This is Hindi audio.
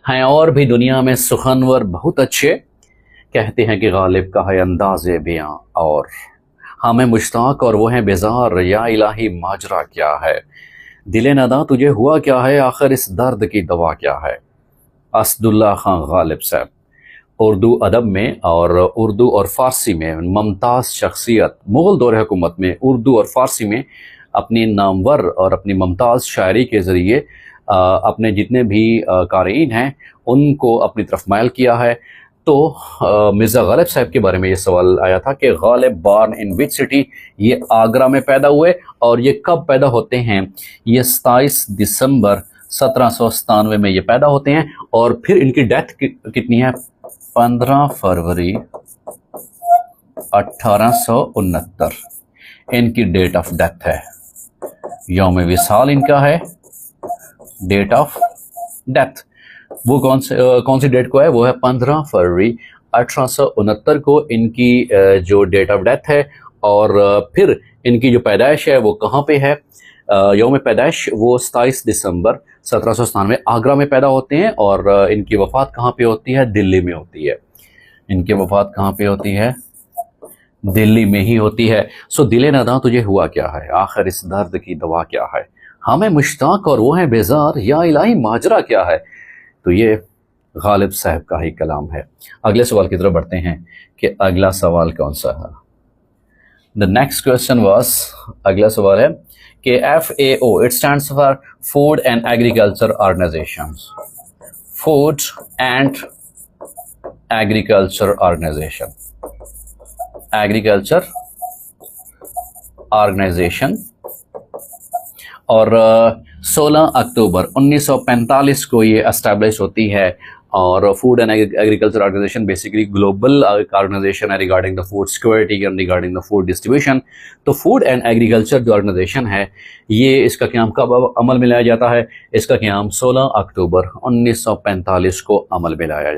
हैं और भी दुनिया में सुखनवर बहुत अच्छे, कहते हैं कि गालिब का है अंदाज़े बयां और हमें मुश्ताक और वो हैं बेजार, या इलाही माजरा क्या है, दिले नदा तुझे हुआ क्या है, आखिर इस दर्द की दवा क्या है। असदुल्ला खान गालिब साहब उर्दू अदब में और उर्दू और फ़ारसी में मुमताज़ शख्सियत, मुग़ल दौर हुकूमत में उर्दू और फ़ारसी में अपनी नामवर और अपनी मुमताज़ शायरी के ज़रिए अपने जितने भी क़ारीन हैं उनको अपनी तरफ मायल किया है। तो मिर्ज़ा गालिब साहब के बारे में ये सवाल आया था कि Ghalib born in which city, ये आगरा में पैदा हुए और ये कब पैदा होते हैं, ये 27 दिसंबर 1797 में ये पैदा होते हैं और फिर इनकी डेथ कितनी है, 15 फरवरी 1869 इनकी डेट ऑफ डेथ है। यौम विसाल इनका है, डेट ऑफ डेथ वो कौन सी डेट को है, वो है 15 फरवरी 1869 को इनकी जो डेट ऑफ डेथ है। और फिर इनकी जो पैदाइश है वो कहाँ पे है, यौम पैदाइश वो 27 दिसंबर 1797 आगरा में पैदा होते हैं और इनकी वफ़ात कहाँ पे होती है, दिल्ली में होती है। इनकी वफ़ात कहाँ पे होती है, दिल्ली में ही होती है। सो दिले नदा तुझे हुआ क्या है, आखिर इस दर्द की दवा क्या है, हमें मुश्ताक और वो हैं बेजार, या इलाही माजरा क्या है। तो ये गालिब साहब का ही कलाम है। अगले सवाल की तरफ बढ़ते हैं कि अगला सवाल कौन सा है। द नेक्स्ट क्वेश्चन वाज, अगला सवाल है कि FAO it stands for food and agriculture organization. Food and agriculture organization, agriculture organization. और 16 अक्टूबर 1945 को ये एस्टैब्लिश होती है। और food and agriculture organisation basically global organisation है regarding the food security and regarding the food distribution. तो फूड एंड एग्रीकल्चर जो ऑर्गेनाइजेशन है ये, इसका क़याम कब अमल में लाया जाता है, इसका क़याम 16 अक्टूबर 1945 को अमल में लाया जाता है।